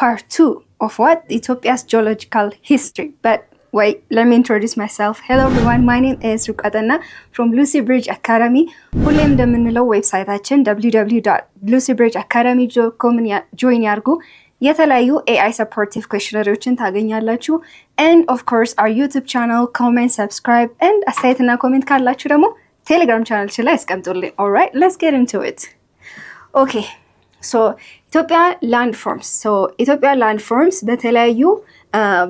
part 2 of what? Ethiopia's geological history. But wait, let me introduce myself. Hello everyone, my name is Rukatanna from Lucy Bridge Academy. ሁሌም እንደምንለው ዌብሳይታችን www.lucybridgeacademy.com ጆይን ያርጉ። የተለያዩ AI supportive questionnaires ታገኛላችሁ. And of course our YouTube channel, comment, subscribe and አስተያየትና ኮሜንት ካላችሁ ደግሞ Telegram channel ላይ አስቀምጡልኝ. Alright, let's get into it. Okay. So Ethiopia landforms. So Ethiopia landforms በተለያዩ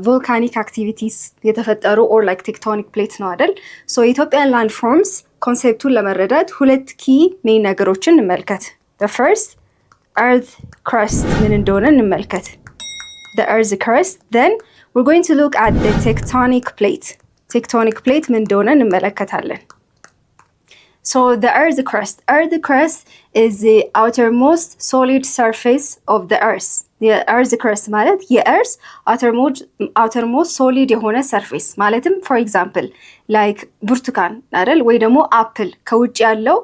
volcanic activities የተፈጠሩ or like tectonic plates ነው አይደል? So Ethiopian landforms ኮንሴፕቱን ለመረዳት ሁለት key main ነገሮችን እንመልከት. The first, earth crust ምን እንደሆነ እንመልከት. The earth crust. Then we're going to look at the tectonic plate. Tectonic plate ምን እንደሆነ እንመለከታለን. So the earth crust. Earth crust is the outermost solid surface of the earth. The earth crust ማለት የearth outermost solid የሆነ surface ማለትም for example like ብርቱካን አይደል ወይ ደግሞ apple ከውጭ ያለው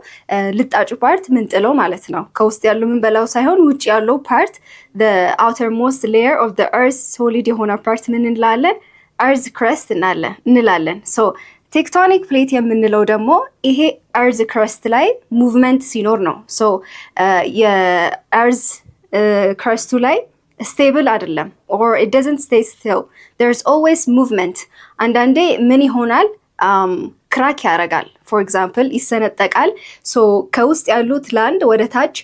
ልጣጩ part ምንጥለው ማለት ነው። ከውስጥ ያለው ምንበላው ሳይሆን ውጭ ያለው part the outermost layer of the earth solid የሆነ part ምን እንላለን? earth crust እንላለን. So ቴክቶኒክ ፕሌት የምንለው ደግሞ ይሄ እርዝ ክረስት ላይ ሙቭመንት ሲኖር ነው። ሶ የእርዝ ክረስቱ ላይ ስቴብል አይደለም or it doesn't stay still. There's always movement. አንዳንዴ ምን ይሆናል? ክራክ ያደርጋል. for example ይሰነጠቃል. ሶ ከውስጥ ያሉት ላንድ ወደ ታች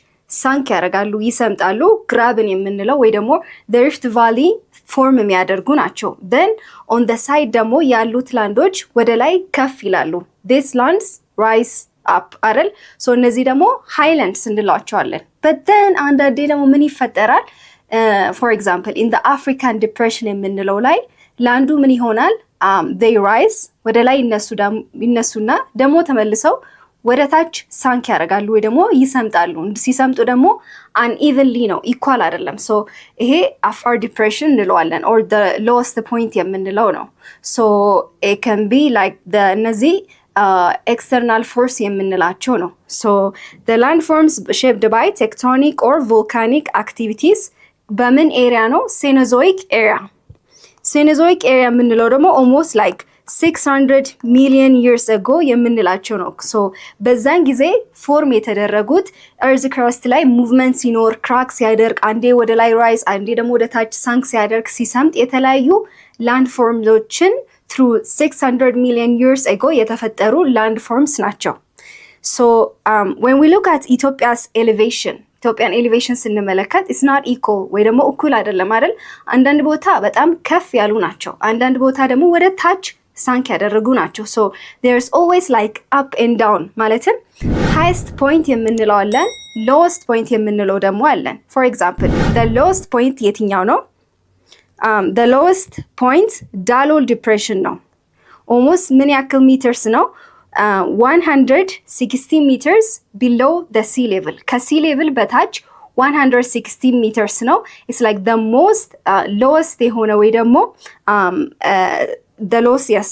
ሳንክ ያደርጋሉ፣ ይሰምጣሉ። ግራብን የምንለው ወይ ደግሞ the rift valley ፎርም የሚያደርጉ ናቸው። then on the side ደግሞ ያሉት ላንዶች ወደ ላይ ከፍ ይላሉ። these lands rise up አይደል? so እነዚህ ደግሞ highlands እንላቸዋለን። but then አንዳንዴ ደግሞ ምን ይፈጠራል? for example in the African depression የምንለው ላይ ላንዱ ምን ይሆናል? they rise ወደ ላይ ይነሱና ደግሞ ተመልሰው ወደ ታች ሳንክ ያደርጋሉ ወይ ደግሞ ይሰምጣሉ። ሲሰምጡ ደግሞ unevenly ነው፣ ኢኳል አይደለም። ሶ ይሄ አፋር ዲፕሬሽን እንለዋለን or the lowest point የምንለው ነው። ሶ it can be like እነዚህ external force የምንላቸው ነው። ሶ the landforms shaped by tectonic or volcanic activities በምን ኤሪያ ነው? Cenozoic area. Cenozoic area የምንለው ደግሞ almost like 600 million years ago የምንላቸው ነው። ሶ በዛን ጊዜ ፎርም የተደረጉት እርዝ ክረስት ላይ ሙቭመንት ሲኖር ክራክ ሲያደርግ አንዴ ወደ ላይ ራይዝ አንዴ ደግሞ ወደ ታች ሳንክ ሲያደርግ ሲሰምጥ የተለያዩ ላንድ ፎርሞችን through 600 million years ago የተፈጠሩ ላንድ ፎርምስ ናቸው። ሶ when we look at Ethiopia's elevation, ኢትዮጵያን ኤሌቬሽን ስንመለከት it's not equal ወይ ደግሞ እኩል አይደለም አይደል? አንዳንድ ቦታ በጣም ከፍ ያሉ ናቸው፣ አንዳንድ ቦታ ደግሞ ወደ ታች ሳንክ ያደረጉ ናቸው። so there's always like up and down ማለትም highest point የምንለው አለን፣ lowest point የምንለው ደግሞ አለን። for example the lowest point የትኛው ነው? the lowest point ዳሎል ዲፕሬሽን ነው። almost ምን ያክል ሜትርስ ነው? 160 meters below the sea level. ከsea level በታች 160 meters ነው። it's like the most lowest የሆነ ወይ ደግሞ the lowest, yes,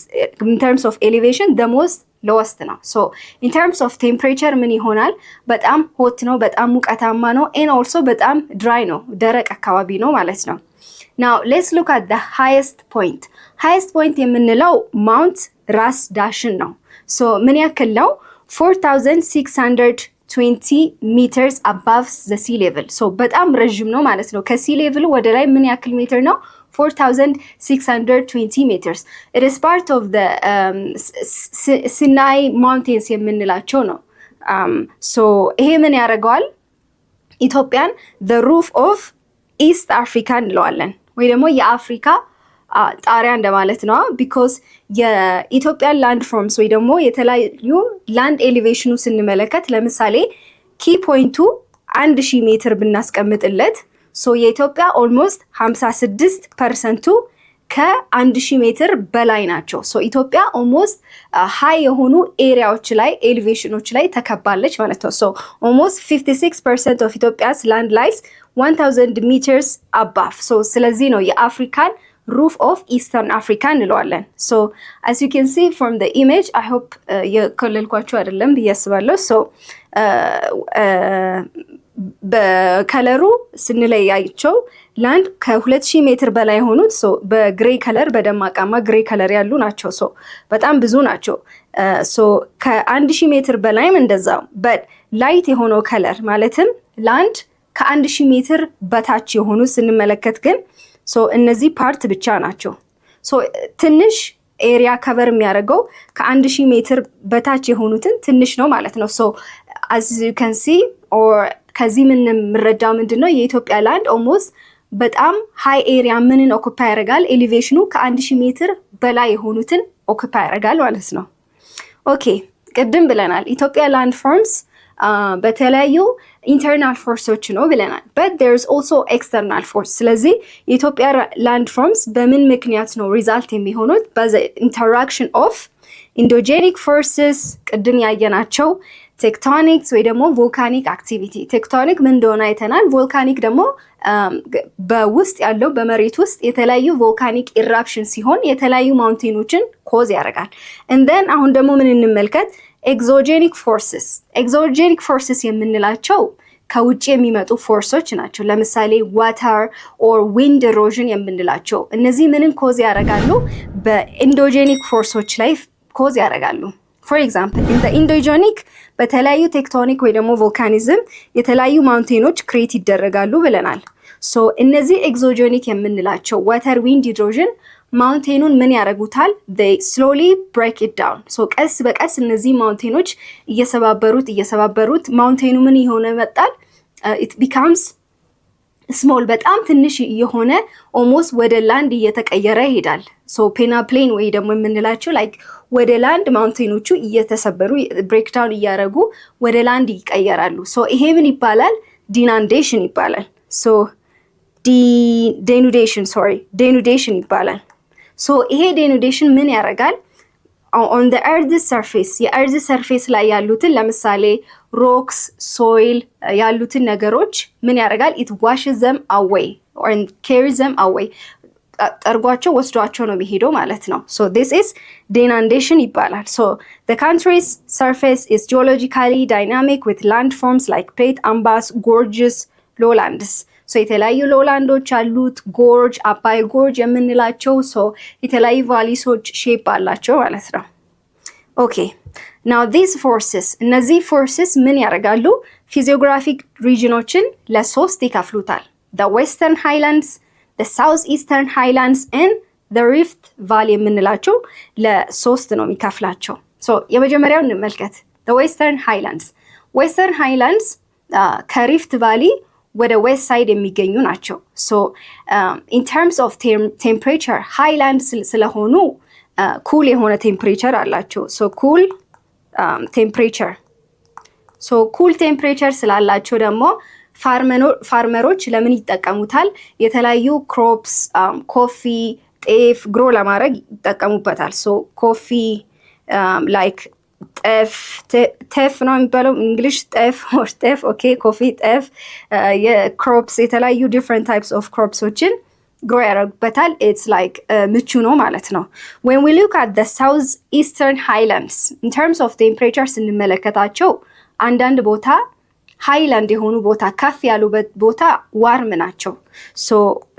in terms of elevation the most lowest ነው። so in terms of temperature ምን ይሆናል? በጣም hot ነው፣ በጣም ሙቀታማ ነው and also በጣም dry ነው፣ ደረቅ አካባቢ ነው ማለት ነው። now let's look at the highest point. highest point የምንለው ማውንት ራስ ዳሽን ነው። so ምን ያክል ነው? 4620 meters above the sea level. so በጣም ረጅም ነው ማለት ነው። ከsea level ወደ ላይ ምን ያክል ሜትር ነው? 4620 meters. It is part of the Sinai mountains የምንላቸው ነው። so ይሄ ምን ያደርገዋል? ኢትዮጵያን the roof of East Africa እንለዋለን ወይ ደግሞ የአፍሪካ ጣሪያ እንደማለት ነው። because የኢትዮጵያን ላንድ ፎርምስ ወይ ደግሞ የተለያዩ ላንድ ኤሌቬሽኑ ስንመለከት ለምሳሌ ኪ ፖይንቱ 1000 ሜትር ብናስቀምጥለት ሶ የኢትዮጵያ ኦልሞስት 56% ከ1000 ሜትር በላይ ናቸው። ሶ ኢትዮጵያ ኦልሞስት ሃይ የሆኑ ኤሪያዎች ላይ ኤሌቬሽኖች ላይ ተከባለች ማለት ነው። ሶ ኦልሞስት 56% of Ethiopia's land lies 1000 meters above. ሶ ስለዚህ ነው የአፍሪካን roof of Eastern Africa እንለዋለን። so as you can see from the image, I hope የከለልኳችሁ አይደለም ብዬ አስባለሁ። so በከለሩ ስንለያቸው ላንድ ከ2000 ሜትር በላይ የሆኑት በግሬ ከለር በደማቃማ ግሬ ከለር ያሉ ናቸው። በጣም ብዙ ናቸው። ከ1000 ሜትር በላይም እንደዛው። ላይት የሆነው ከለር ማለትም ላንድ ከ1000 ሜትር በታች የሆኑ ስንመለከት ግን እነዚህ ፓርት ብቻ ናቸው። ትንሽ ኤሪያ ከቨር የሚያደርገው ከ1000 ሜትር በታች የሆኑትን ትንሽ ነው ማለት ነው። as you can see or ከዚህ ምን የምንረዳው ምንድነው የኢትዮጵያ ላንድ ኦልሞስት በጣም ሃይ ኤሪያ ምንን ኦኩፓይ ያደርጋል? ኤሊቬሽኑ ከ1000 ሜትር በላይ የሆኑትን ኦኩፓይ ያደርጋል ማለት ነው። ኦኬ ቅድም ብለናል ኢትዮጵያ ላንድ ፎርምስ በተለያዩ ኢንተርናል ፎርሶች ነው ብለናል። but there's also external force። ስለዚህ የኢትዮጵያ ላንድ ፎርምስ በምን ምክንያት ነው ሪዛልት የሚሆኑት? ኢንተራክሽን ኦፍ ኢንዶጄኒክ ፎርስስ ቅድም ያየናቸው፣ ቴክቶኒክስ ወይ ደግሞ ቮልካኒክ አክቲቪቲ። ቴክቶኒክ ምን እንደሆነ አይተናል። ቮልካኒክ ደግሞ በውስጥ ያለው በመሬት ውስጥ የተለያዩ ቮልካኒክ ኢራፕሽን ሲሆን የተለያዩ ማውንቴኖችን ኮዝ ያደርጋል። እንደን አሁን ደግሞ ምን እንመልከት? ኤግዞጄኒክ ፎርስስ። ኤግዞጄኒክ ፎርስስ የምንላቸው ከውጭ የሚመጡ ፎርሶች ናቸው። ለምሳሌ ዋተር ኦር ዊንድ ኢሮዥን የምንላቸው እነዚህ ምንን ኮዝ ያደርጋሉ? በኢንዶጄኒክ ፎርሶች ላይ ኮዝ ያደርጋሉ። ፎር ኤግዛምፕል ኢን ኢንዶጄኒክ በተለያዩ ቴክቶኒክ ወይ ደግሞ ቮልካኒዝም የተለያዩ ማውንቴኖች ክሬት ይደረጋሉ ብለናል። እነዚህ ኤግዞጄኒክ የምንላቸው ዋተር፣ ዊንድ ኢሮዥን ማውንቴኑን ምን ያደርጉታል? they slowly break it down። ቀስ በቀስ እነዚህ ማውንቴኖች እየሰባበሩት ማውንቴኑ ምን የሆነ መጣል? it becomes small በጣም ትንሽ የሆነ ኦልሞስት ወደ ላንድ እየተቀየረ ይሄዳል። ፔናፕሌን ወይ ደግሞ የምንላቸው ላይክ ወደ ላንድ ማውንቴኖቹ እየተሰበሩ ብሬክዳውን እያደረጉ ወደ ላንድ ይቀየራሉ። ይሄ ምን ይባላል? ዲናንዴሽን ይባላል። ዴኑዴሽን ይባላል። ይሄ ዴኑዴሽን ምን ያደርጋል? on the earth surface የእርዝ ሰርፌስ ላይ ያሉትን ለምሳሌ ሮክስ፣ ሶይል ያሉትን ነገሮች ምን ያደርጋል? it washes them away or carries them away። ጠርጓቸው ወስዷቸው ነው የሚሄደው ማለት ነው። this is denudation ይባላል። the country's surface is geologically dynamic with landforms like plate, ambas, gorges, lowlands። የተለያዩ ሎላንዶች አሉት። ጎርጅ፣ አባይ ጎርጅ የምንላቸው የተለያዩ ቫሊሶች ሼፕ አላቸው ማለት ነው። ኦኬ ናው ዲስ ፎርስስ እነዚህ ፎርስስ ምን ያደርጋሉ? ፊዚዮግራፊክ ሪጅኖችን ለሶስት ይከፍሉታል። the western highlands, the southeastern highlands and the rift valley የምንላቸው ለሶስት ነው የሚከፍላቸው። የመጀመሪያው እንመልከት። the western highlands ከሪፍት ቫሊ ወደ ዌስት ሳይድ የሚገኙ ናቸው። ኢን ተርምስ ኦፍ ቴምፕሬቸር ሃይላንድ ስለሆኑ ኩል የሆነ ቴምፕሬቸር አላቸው። ኩል ቴምፕሬቸር ስላላቸው ደግሞ ፋርመሮች ለምን ይጠቀሙታል? የተለያዩ ክሮፕስ ኮፊ፣ ጤፍ ግሮ ለማድረግ ይጠቀሙበታል። ኮፊ ላይክ ጤፍ ነው የሚባለው እንግሊሽ ጤፍ ኦኬ ኮፊ፣ ጤፍ የክሮፕስ የተለያዩ ዲፍረንት ታይፕስ ኦፍ ክሮፕሶችን ግሮ ያደርጉበታል። ኢትስ ላይክ ምቹ ነው ማለት ነው። when we look at the south eastern highlands in terms of temperature ስንመለከታቸው አንዳንድ ቦታ ሃይላንድ የሆኑ ቦታ ከፍ ያሉበት ቦታ ዋርም ናቸው።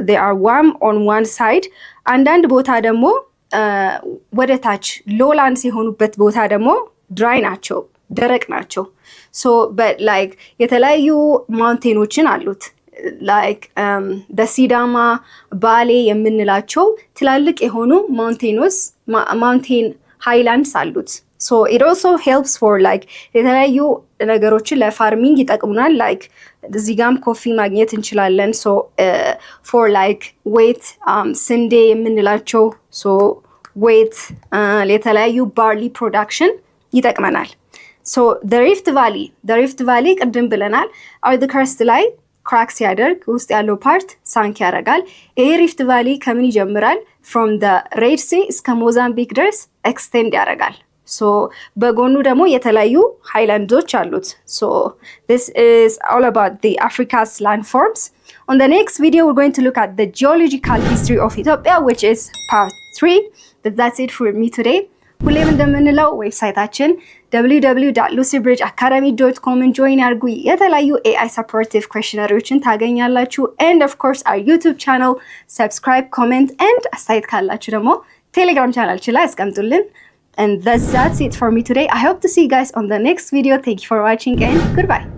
they are warm on one side። አንዳንድ ቦታ ደግሞ ወደ ታች ሎላንድስ የሆኑበት ቦታ ደግሞ ድራይ ናቸው፣ ደረቅ ናቸው። but like የተለያዩ ማውንቴኖችን አሉት ላይክ በሲዳማ ባሌ የምንላቸው ትላልቅ የሆኑ ማውንቴን ሃይላንድስ አሉት። it also helps for like የተለያዩ ነገሮችን ለፋርሚንግ ይጠቅሙናል። ላይክ እዚህ ጋም ኮፊ ማግኘት እንችላለን። for like wheat ስንዴ የምንላቸው wheat ለተለያዩ ባርሊ ፕሮዳክሽን ይጠቅመናል። the rift valley ቅድም ብለናል are the crust ላይ ክራክ ሲያደርግ ውስጥ ያለው ፓርት ሳንክ ያደርጋል። ይሄ ሪፍት ቫሊ ከምን ይጀምራል? from the ሬድ ሲ እስከ ሞዛምቢክ ድረስ ኤክስቴንድ ያደርጋል። በጎኑ ደግሞ የተለያዩ ሃይላንዶች አሉት። this is all about the Africa's landforms. On the next video we're going to look at the geological history of Ethiopia, which is part 3. But that's it for me today. ሁሌም እንደምንለው ዌብሳይታችን www.lucybridgeacademy.com ጆይን ያርጉ። የተለያዩ AI supportive questionnaires ታገኛላችሁ። and of course our YouTube channel subscribe, comment and አስተያየት ካላችሁ ደግሞ ቴሌግራም ቻናላችን ላይ አስቀምጡልን። And that's it for me today. I hope to see you guys on the next video. Thank you for watching and goodbye.